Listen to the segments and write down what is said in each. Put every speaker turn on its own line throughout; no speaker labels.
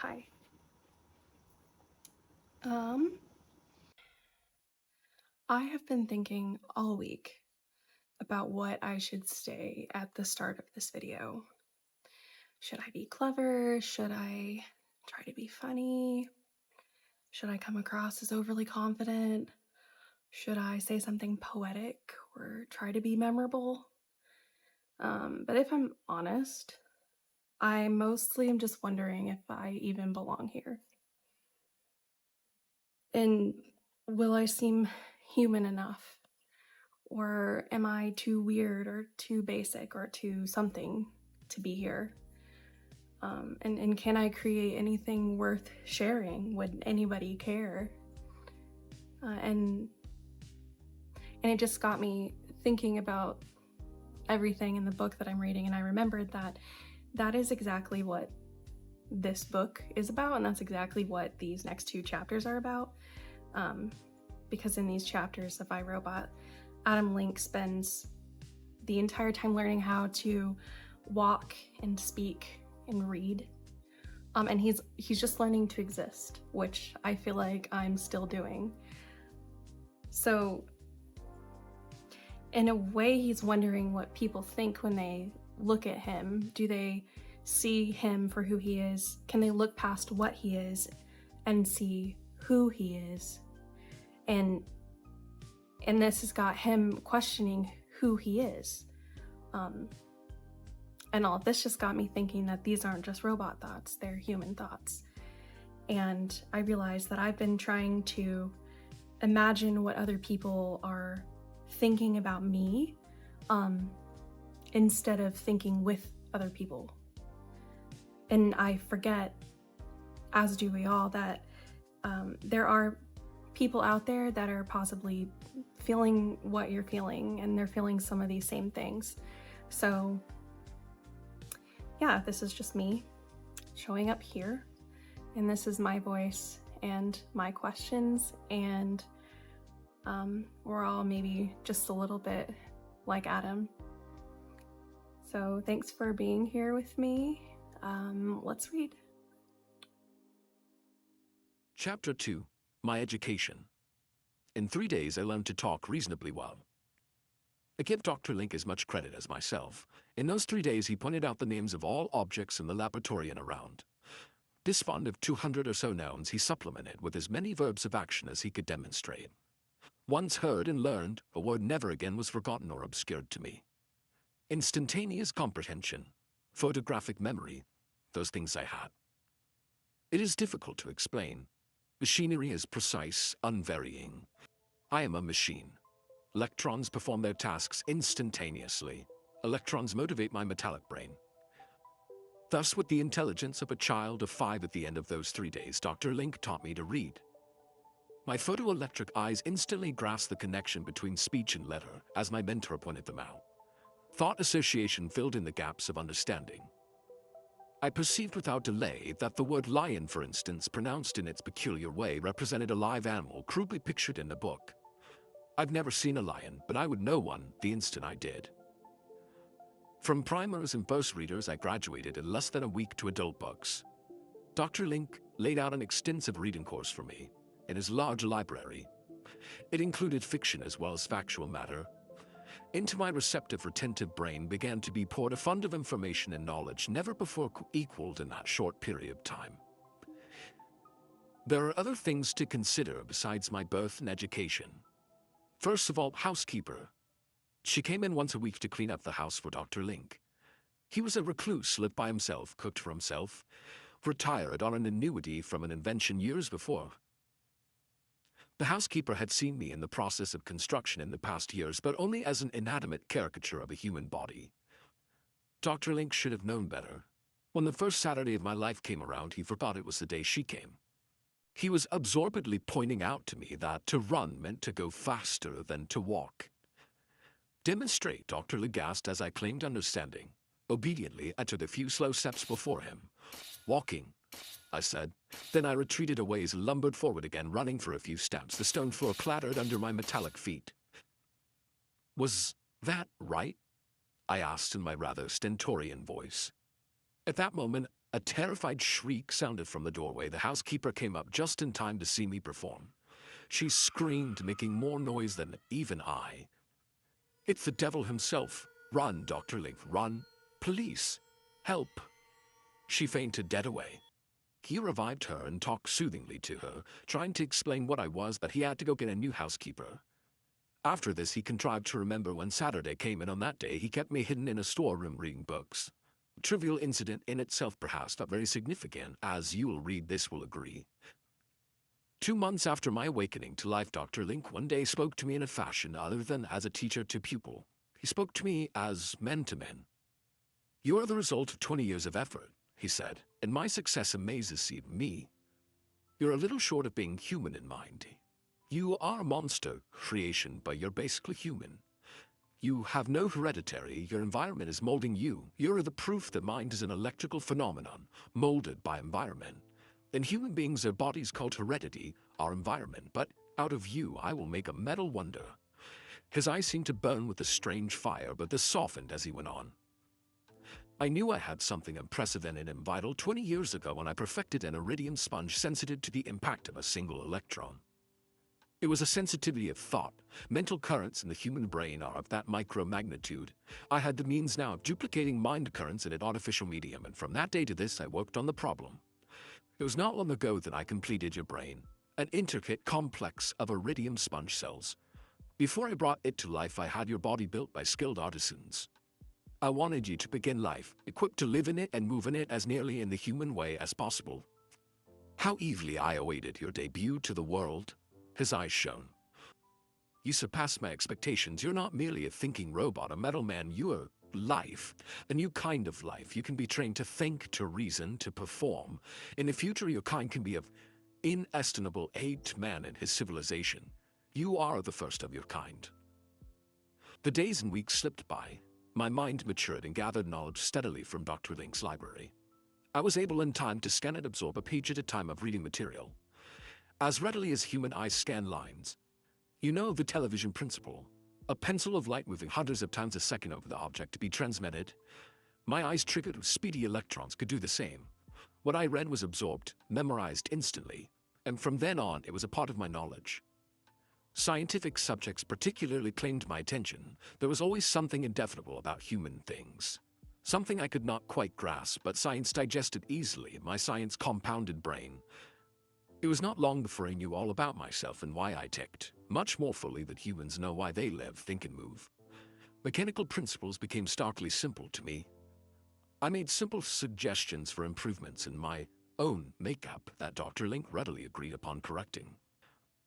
Hi. Um, I have been thinking all week about what I should say at the start of this video. Should I be clever? Should I try to be funny? Should I come across as overly confident? Should I say something poetic or try to be memorable? But if I'm honest, I mostly am just wondering if I even belong here. And will I seem human enough? Or am I too weird or too basic or too something to be here? And can I create anything worth sharing? Would anybody care? And it just got me thinking about everything in the book that I'm reading, and I remembered that that is exactly what this book is about, and that's exactly what these next two chapters are about. Because in these chapters of iRobot, Adam Link spends the entire time learning how to walk and speak and read. And he's just learning to exist, which I feel like I'm still doing. So in a way, he's wondering what people think when they look at him. Do they see him for who he is? Can they look past what he is and see who he is? And this has got him questioning who he is. And all of this just got me thinking that these aren't just robot thoughts, they're human thoughts. And I realized that I've been trying to imagine what other people are thinking about me, instead of thinking with other people. And I forget, as do we all, that there are people out there that are possibly feeling what you're feeling, and they're feeling some of these same things. So yeah, this is just me showing up here, and this is my voice and my questions, and we're all maybe just a little bit like Adam. So thanks for being here with me. Let's read.
Chapter 2, My Education. In 3 days I learned to talk reasonably well. I give Dr. Link as much credit as myself. In those 3 days he pointed out the names of all objects in the laboratory and around. This fund of 200 or so nouns he supplemented with as many verbs of action as he could demonstrate. Once heard and learned, a word never again was forgotten or obscured to me. Instantaneous comprehension, photographic memory, those things I had. It is difficult to explain. Machinery is precise, unvarying. I am a machine. Electrons perform their tasks instantaneously. Electrons motivate my metallic brain. Thus, with the intelligence of a child of 5 at the end of those 3 days, Dr. Link taught me to read. My photoelectric eyes instantly grasped the connection between speech and letter as my mentor pointed them out. Thought association filled in the gaps of understanding. I perceived without delay that the word lion, for instance, pronounced in its peculiar way, represented a live animal crudely pictured in a book. I've never seen a lion, but I would know one the instant I did. From primers and first readers, I graduated in less than a week to adult books. Dr. Link laid out an extensive reading course for me in his large library. It included fiction as well as factual matter. Into my receptive, retentive brain began to be poured a fund of information and knowledge never before equaled in that short period of time. There are other things to consider besides my birth and education. First of all, housekeeper. She came in once a week to clean up the house for Dr. Link. He was a recluse, lived by himself, cooked for himself, retired on an annuity from an invention years before. The housekeeper had seen me in the process of construction in the past years, but only as an inanimate caricature of a human body. Dr. Link should have known better. When the first Saturday of my life came around, he forgot it was the day she came. He was absorbedly pointing out to me that to run meant to go faster than to walk. Demonstrate, Dr. Link asked as I claimed understanding. Obediently, I took a few slow steps before him. Walking, I said. Then I retreated a ways, lumbered forward again, running for a few steps. The stone floor clattered under my metallic feet. Was that right? I asked in my rather stentorian voice. At that moment, A terrified shriek sounded from the doorway. The housekeeper came up just in time to see me perform. She screamed, making more noise than even I. "It's the devil himself. Run, Dr. Link, run. Police. Help." She fainted dead away. He revived her and talked soothingly to her, trying to explain what I was, that he had to go get a new housekeeper. After this, he contrived to remember when Saturday came, and on that day he kept me hidden in a storeroom reading books. A trivial incident in itself, perhaps, but very significant, as you will read this will agree. 2 months after my awakening to life, Dr. Link one day spoke to me in a fashion other than as a teacher to pupil. He spoke to me as men to men. "You are the result of 20 years of effort," he said, "and my success amazes even me. You're a little short of being human in mind. You are a monster creation, but you're basically human. You have no hereditary, your environment is molding you. You're the proof that mind is an electrical phenomenon, molded by environment. In human beings, their bodies called heredity, our environment, but out of you I will make a metal wonder." His eyes seemed to burn with a strange fire, but this softened as he went on. "I knew I had something unprecedented and vital 20 years ago when I perfected an iridium sponge sensitive to the impact of a single electron. It was a sensitivity of thought. Mental currents in the human brain are of that micro-magnitude. I had the means now of duplicating mind currents in an artificial medium, and from that day to this I worked on the problem. It was not long ago that I completed your brain, an intricate complex of iridium sponge cells. Before I brought it to life, I had your body built by skilled artisans. I wanted you to begin life, equipped to live in it and move in it as nearly in the human way as possible. How eagerly I awaited your debut to the world." His eyes shone. "You surpassed my expectations. You're not merely a thinking robot, a metal man. You are life, a new kind of life. You can be trained to think, to reason, to perform. In the future, your kind can be of inestimable aid to man and his civilization. You are the first of your kind." The days and weeks slipped by. My mind matured and gathered knowledge steadily from Dr. Link's library. I was able in time to scan and absorb a page at a time of reading material, as readily as human eyes scan lines. You know the television principle. A pencil of light moving hundreds of times a second over the object to be transmitted. My eyes, triggered with speedy electrons, could do the same. What I read was absorbed, memorized instantly, and from then on it was a part of my knowledge. Scientific subjects particularly claimed my attention. There was always something indefinable about human things. Something I could not quite grasp, but science digested easily in my science-compounded brain. It was not long before I knew all about myself and why I ticked, much more fully than humans know why they live, think, and move. Mechanical principles became starkly simple to me. I made simple suggestions for improvements in my own makeup that Dr. Link readily agreed upon correcting.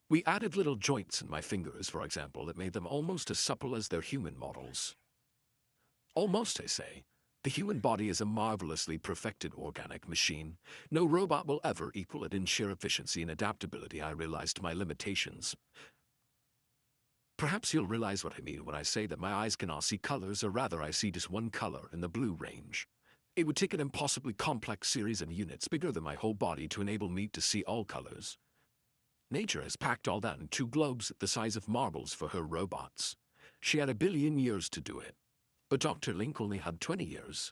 We added little joints in my fingers, for example, that made them almost as supple as their human models. Almost, I say. The human body is a marvelously perfected organic machine. No robot will ever equal it in sheer efficiency and adaptability. I realized my limitations. Perhaps you'll realize what I mean when I say that my eyes cannot see colors, or rather I see just one color in the blue range. It would take an impossibly complex series of units bigger than my whole body to enable me to see all colors. Nature has packed all that in 2 globes the size of marbles for her robots. She had 1 billion years to do it, but Dr. Link only had 20 years.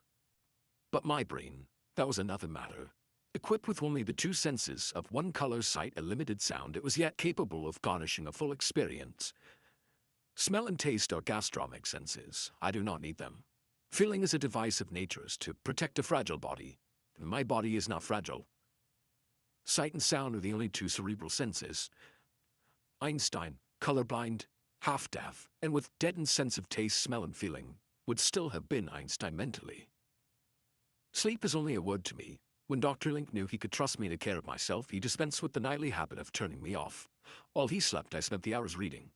But my brain, that was another matter. Equipped with only the 2 senses of one color, sight, and limited sound, it was yet capable of garnishing a full experience. Smell and taste are gastronomic senses. I do not need them. Feeling is a device of nature's to protect a fragile body. My body is not fragile. Sight and sound are the only 2 cerebral senses. Einstein, colorblind, half-deaf, and with deadened sense of taste, smell, and feeling, would still have been Einstein mentally. Sleep is only a word to me. When Dr. Link knew he could trust me to care of myself, he dispensed with the nightly habit of turning me off. While he slept, I spent the hours reading.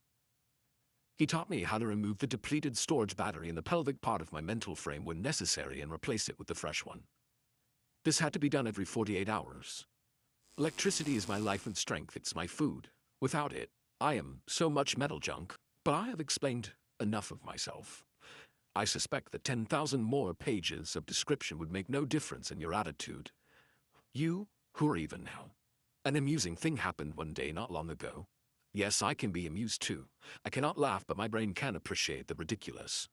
He taught me how to remove the depleted storage battery in the pelvic part of my mental frame when necessary and replace it with the fresh one. This had to be done every 48 hours. Electricity is my life and strength. It's my food. Without it, I am so much metal junk. But I have explained enough of myself. I suspect that 10,000 more pages of description would make no difference in your attitude. You, who are even now. An amusing thing happened one day not long ago. Yes, I can be amused too. I cannot laugh, but my brain can appreciate the ridiculous.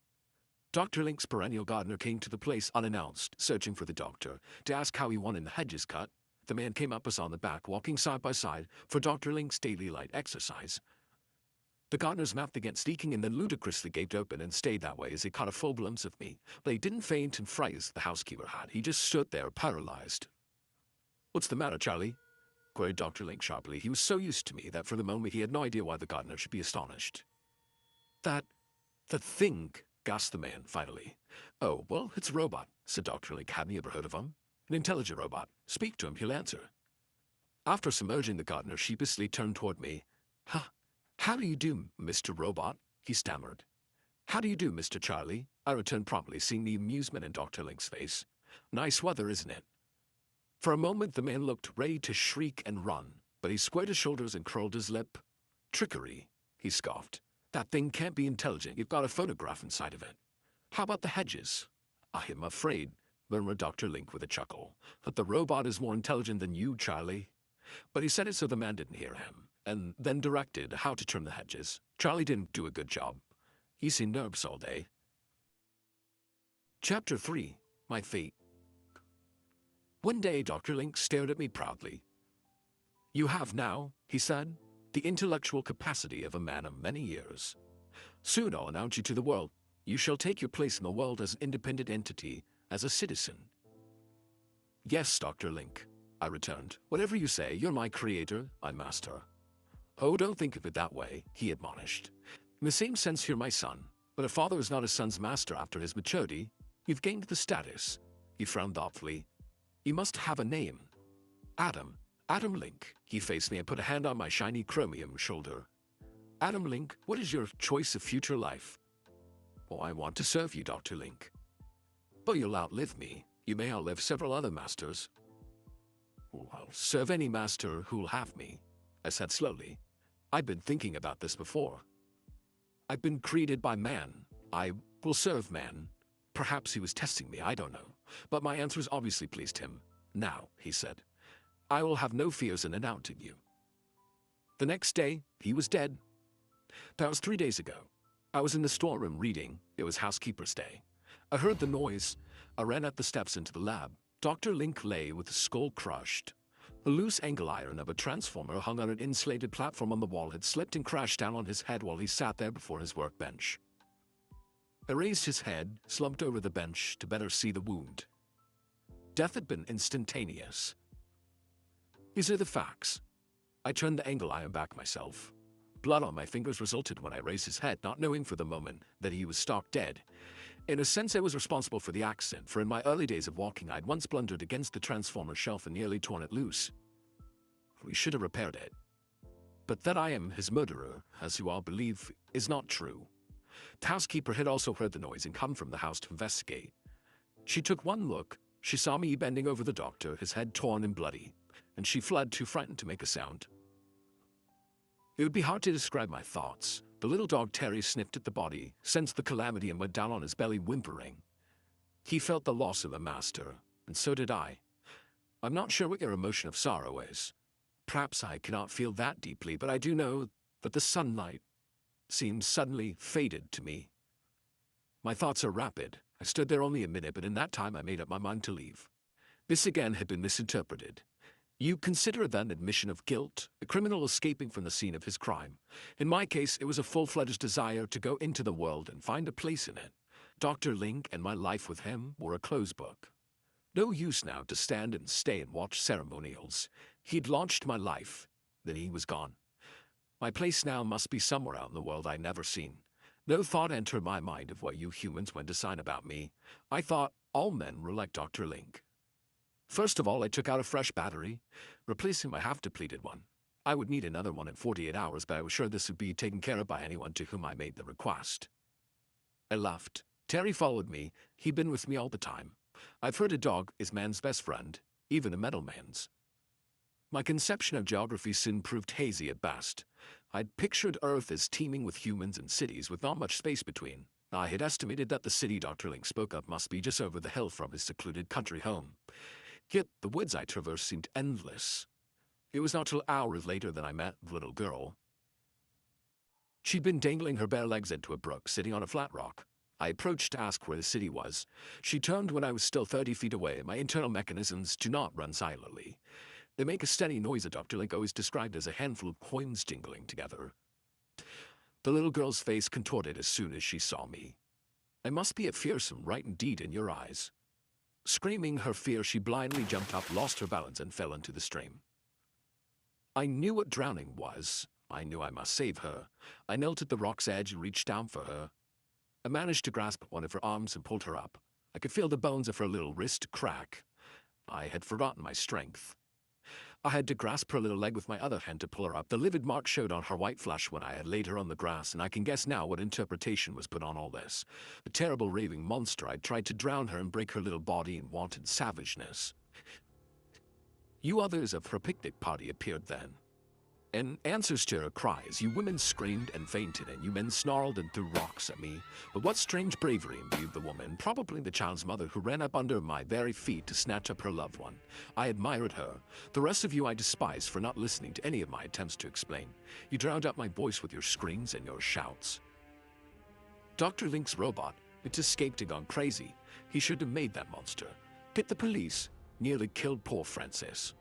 Dr. Link's perennial gardener came to the place unannounced, searching for the doctor, to ask how he wanted the hedges cut. The man came up us on the back, walking side by side, for Dr. Link's daily light exercise. The gardener's mouth began sneaking and then ludicrously gaped open and stayed that way as he caught a full glimpse of me. But he didn't faint and fright as the housekeeper had. He just stood there, paralyzed. "What's the matter, Charlie?" queried Dr. Link sharply. He was so used to me that for the moment he had no idea why the gardener should be astonished. That thing," gasped the man, finally. "Oh, well, it's a robot," said Dr. Link. "Haven't you ever heard of him? An intelligent robot. Speak to him, he'll answer." After submerging, the gardener sheepishly turned toward me. How do you do, Mr. Robot?" he stammered. "How do you do, Mr. Charlie?" I returned promptly, seeing the amusement in Dr. Link's face. "Nice weather, isn't it?" For a moment the man looked ready to shriek and run, but he squared his shoulders and curled his lip. "Trickery," he scoffed. "That thing can't be intelligent. You've got a photograph inside of it. How about the hedges?" "I am afraid," murmured Dr. Link with a chuckle, "that the robot is more intelligent than you, Charlie." But he said it so the man didn't hear him, and then directed how to trim the hedges. Charlie didn't do a good job. He seemed nervous all day. Chapter 3. My Fate. One day Dr. Link stared at me proudly. "You have now," he said, "the intellectual capacity of a man of many years. Soon I'll announce you to the world. You shall take your place in the world as an independent entity, as a citizen." "Yes, Dr. Link," I returned. "Whatever you say, you're my creator, my master." "Oh, don't think of it that way," he admonished. "In the same sense, you're my son. But a father is not his son's master after his maturity. You've gained the status." He frowned thoughtfully. "You must have a name." Adam Link." He faced me and put a hand on my shiny chromium shoulder. "Adam Link, what is your choice of future life?" "Oh, I want to serve you, Dr. Link." "But you'll outlive me. You may outlive several other masters." "Oh, I'll serve any master who'll have me," I said slowly. "I've been thinking about this before. I've been created by man. I will serve man." Perhaps he was testing me, I don't know. But my answers obviously pleased him. "Now," he said, "I will have no fears in announcing you." The next day, he was dead. That was 3 days ago. I was in the storeroom reading. It was housekeeper's day. I heard the noise. I ran up the steps into the lab. Dr. Link lay with his skull crushed. A loose angle iron of a transformer hung on an insulated platform on the wall had slipped and crashed down on his head while he sat there before his workbench. I raised his head, slumped over the bench to better see the wound. Death had been instantaneous. These are the facts. I turned the angle iron back myself. Blood on my fingers resulted when I raised his head, not knowing for the moment that he was stark dead. In a sense, I was responsible for the accident, for in my early days of walking, I'd once blundered against the transformer shelf and nearly torn it loose. We should have repaired it. But that I am his murderer, as you all believe, is not true. The housekeeper had also heard the noise and come from the house to investigate. She took one look. She saw me bending over the doctor, his head torn and bloody, and she fled, too frightened to make a sound. It would be hard to describe my thoughts. The little dog Terry sniffed at the body, sensed the calamity, and went down on his belly whimpering. He felt the loss of a master, and so did I. I'm not sure what your emotion of sorrow is. Perhaps I cannot feel that deeply, but I do know that the sunlight seems suddenly faded to me. My thoughts are rapid. I stood there only a minute, but in that time I made up my mind to leave. This again had been misinterpreted. You consider then admission of guilt, a criminal escaping from the scene of his crime. In my case, it was a full-fledged desire to go into the world and find a place in it. Dr. Link and my life with him were a closed book. No use now to stand and stay and watch ceremonials. He'd launched my life, then he was gone. My place now must be somewhere out in the world I'd never seen. No thought entered my mind of what you humans went to sign about me. I thought all men were like Dr. Link. First of all, I took out a fresh battery, replacing my half-depleted one. I would need another one in 48 hours, but I was sure this would be taken care of by anyone to whom I made the request. I left. Terry followed me. He'd been with me all the time. I've heard a dog is man's best friend, even a metal man's. My conception of geography soon proved hazy at best. I'd pictured Earth as teeming with humans and cities with not much space between. I had estimated that the city Dr. Link spoke of must be just over the hill from his secluded country home. Yet the woods I traversed seemed endless. It was not till hours later that I met the little girl. She'd been dangling her bare legs into a brook, sitting on a flat rock. I approached to ask where the city was. She turned when I was still 30 feet away. My internal mechanisms do not run silently. They make a steady noise that Dr. Link always described as a handful of coins jingling together. The little girl's face contorted as soon as she saw me. I must be a fearsome, right indeed, in your eyes. Screaming her fear, she blindly jumped up, lost her balance, and fell into the stream. I knew what drowning was. I knew I must save her. I knelt at the rock's edge and reached down for her. I managed to grasp one of her arms and pulled her up. I could feel the bones of her little wrist crack. I had forgotten my strength. I had to grasp her little leg with my other hand to pull her up. The livid mark showed on her white flesh when I had laid her on the grass, and I can guess now what interpretation was put on all this. The terrible raving monster I'd tried to drown her and break her little body in wanton savageness. You others of her picnic party appeared then. In answers to her cries, you women screamed and fainted, and you men snarled and threw rocks at me. But what strange bravery imbued the woman, probably the child's mother, who ran up under my very feet to snatch up her loved one. I admired her. The rest of you I despised for not listening to any of my attempts to explain. You drowned out my voice with your screams and your shouts. Dr. Link's robot, it escaped and gone crazy. He should have made that monster. Get the police. Nearly killed poor Francis.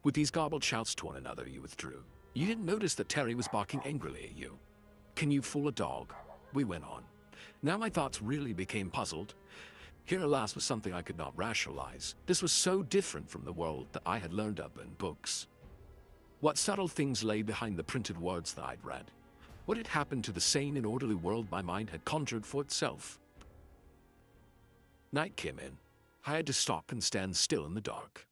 With these garbled shouts to one another, you withdrew. You didn't notice that Terry was barking angrily at you. Can you fool a dog? We went on. Now my thoughts really became puzzled. Here, alas, was something I could not rationalize. This was so different from the world that I had learned of in books. What subtle things lay behind the printed words that I'd read? What had happened to the sane and orderly world my mind had conjured for itself? Night came in. I had to stop and stand still in the dark.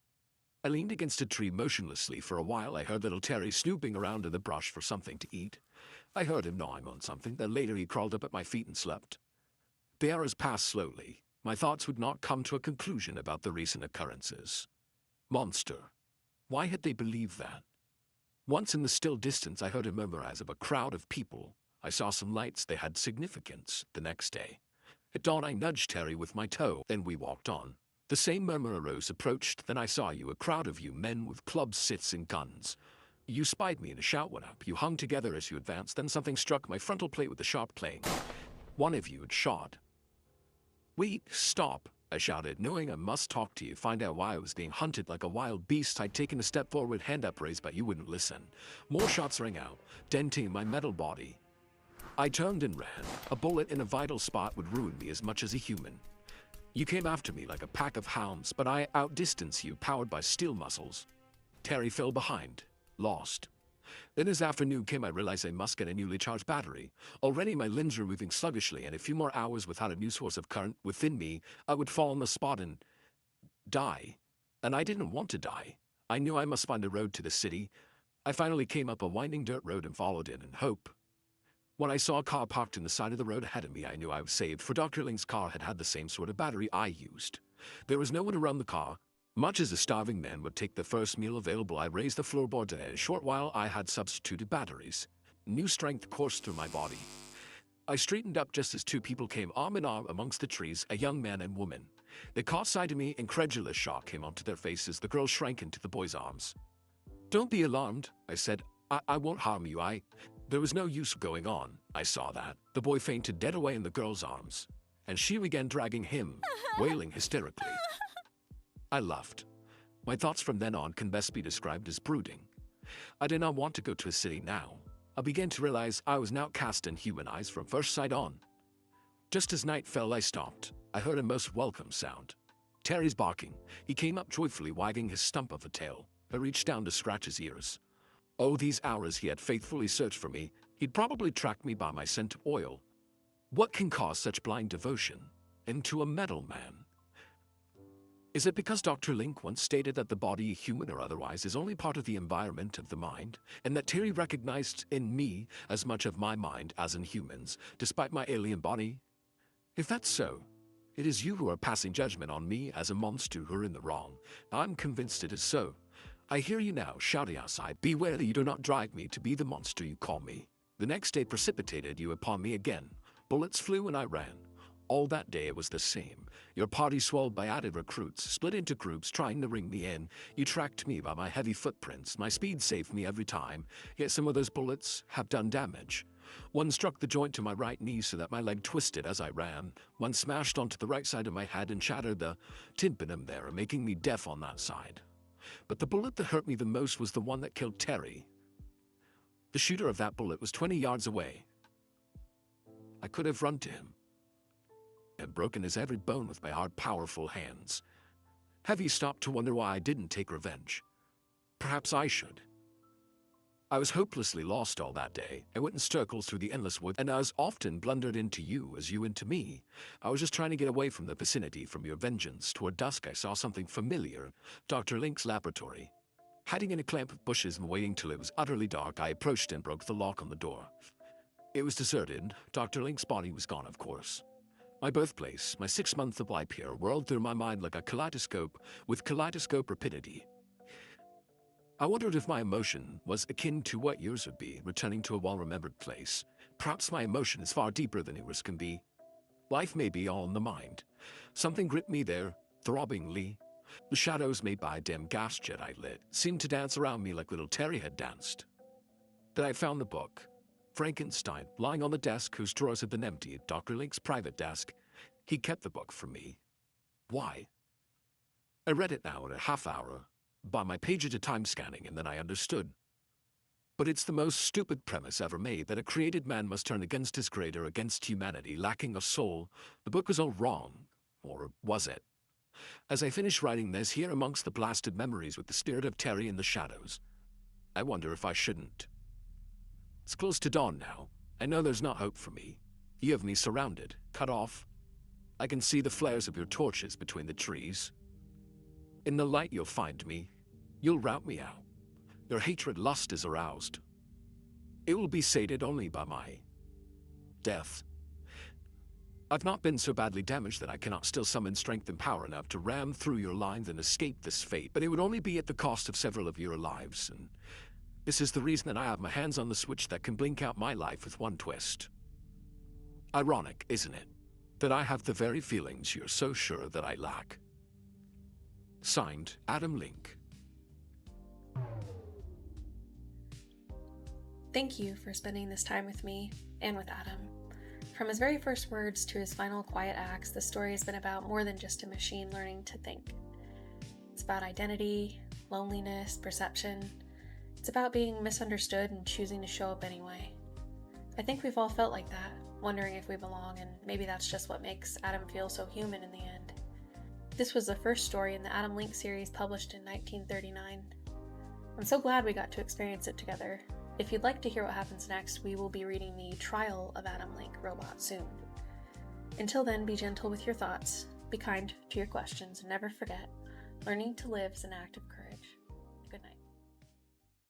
I leaned against a tree motionlessly for a while. I heard little Terry snooping around in the brush for something to eat. I heard him gnawing on something, then later he crawled up at my feet and slept. The hours passed slowly. My thoughts would not come to a conclusion about the recent occurrences. Monster. Why had they believed that? Once in the still distance I heard a murmur as of a crowd of people. I saw some lights. They had significance. The next day, at dawn, I nudged Terry with my toe. Then we walked on. The same murmur arose, approached. Then I saw you, a crowd of you, men with clubs, scythes, and guns. You spied me and a shout went up. You hung together as you advanced. Then something struck my frontal plate with a sharp plane. One of you had shot. Wait, stop, I shouted, knowing I must talk to you, find out why I was being hunted like a wild beast. I'd taken a step forward, hand upraised, but you wouldn't listen. More shots rang out, denting my metal body. I turned and ran. A bullet in a vital spot would ruin me as much as a human. You came after me like a pack of hounds, but I outdistanced you, powered by steel muscles. Terry fell behind, lost. Then as afternoon came, I realized I must get a newly charged battery. Already my limbs were moving sluggishly, and a few more hours without a new source of current within me, I would fall on the spot and die. And I didn't want to die. I knew I must find a road to the city. I finally came up a winding dirt road and followed it in hope. When I saw a car parked in the side of the road ahead of me, I knew I was saved, for Dr. Ling's car had the same sort of battery I used. There was no one around the car. Much as a starving man would take the first meal available, I raised the floorboards, and in a short while I had substituted batteries. New strength coursed through my body. I straightened up just as two people came arm in arm amongst the trees, a young man and woman. They caught sight of me. Incredulous shock came onto their faces. The girl shrank into the boy's arms. "Don't be alarmed," I said. I won't harm you. There was no use going on. I saw that. The boy fainted dead away in the girl's arms, and she began dragging him, wailing hysterically. I laughed. My thoughts from then on can best be described as brooding. I did not want to go to a city now. I began to realize I was an outcast in human eyes from first sight on. Just as night fell, I stopped. I heard a most welcome sound. Terry's barking. He came up joyfully, wagging his stump of a tail. I reached down to scratch his ears. Oh, these hours he had faithfully searched for me. He'd probably tracked me by my scent of oil. What can cause such blind devotion into a metal man? Is it because Dr. Link once stated that the body, human or otherwise, is only part of the environment of the mind, and that Terry recognized in me as much of my mind as in humans, despite my alien body? If that's so, it is you who are passing judgment on me as a monster who are in the wrong. I'm convinced it is so. I hear you now shouting outside, "Beware that you do not drive me to be the monster you call me." The next day precipitated you upon me again. Bullets flew and I ran. All that day it was the same. Your party, swelled by added recruits, split into groups trying to ring me in. You tracked me by my heavy footprints. My speed saved me every time, yet some of those bullets have done damage. One struck the joint to my right knee so that my leg twisted as I ran. One smashed onto the right side of my head and shattered the tympanum there, making me deaf on that side. But the bullet that hurt me the most was the one that killed Terry. The shooter of that bullet was 20 yards away. I could have run to him and broken his every bone with my hard, powerful hands. Have you stopped to wonder why I didn't take revenge? Perhaps I should. I was hopelessly lost all that day. I went in circles through the endless woods, and as often blundered into you as you into me. I was just trying to get away from the vicinity, from your vengeance. Toward dusk I saw something familiar. Dr. Link's laboratory. Hiding in a clump of bushes and waiting till it was utterly dark, I approached and broke the lock on the door. It was deserted. Dr. Link's body was gone, of course. My birthplace, my 6 months of life here, whirled through my mind like a kaleidoscope, with kaleidoscope rapidity. I wondered if my emotion was akin to what yours would be, returning to a well-remembered place. Perhaps my emotion is far deeper than yours can be. Life may be all in the mind. Something gripped me there, throbbingly. The shadows made by a dim gas jet I lit seemed to dance around me like little Terry had danced. Then I found the book. Frankenstein, lying on the desk whose drawers had been emptied, Dr. Link's private desk. He kept the book from me. Why? I read it now in a half hour, by my page-at-a-time scanning, and then I understood. But it's the most stupid premise ever made, that a created man must turn against his creator, against humanity, lacking a soul. The book was all wrong. Or was it? As I finish writing this, here amongst the blasted memories with the spirit of Terry in the shadows, I wonder if I shouldn't. It's close to dawn now. I know there's not hope for me. You have me surrounded, cut off. I can see the flares of your torches between the trees. In the light you'll find me. You'll rout me out. Your hatred lust is aroused. It will be sated only by my death. I've not been so badly damaged that I cannot still summon strength and power enough to ram through your lines and escape this fate, but it would only be at the cost of several of your lives, and this is the reason that I have my hands on the switch that can blink out my life with one twist. Ironic, isn't it, that I have the very feelings you're so sure that I lack. Signed, Adam Link.
Thank you for spending this time with me and with Adam. From his very first words to his final quiet acts, the story has been about more than just a machine learning to think. It's about identity, loneliness, perception. It's about being misunderstood and choosing to show up anyway. I think we've all felt like that, wondering if we belong, and maybe that's just what makes Adam feel so human in the end. This was the first story in the Adam Link series published in 1939. I'm so glad we got to experience it together. If you'd like to hear what happens next, we will be reading the Trial of Adam Link Robot soon. Until then, be gentle with your thoughts, be kind to your questions, and never forget, learning to live is an act of courage. Good night.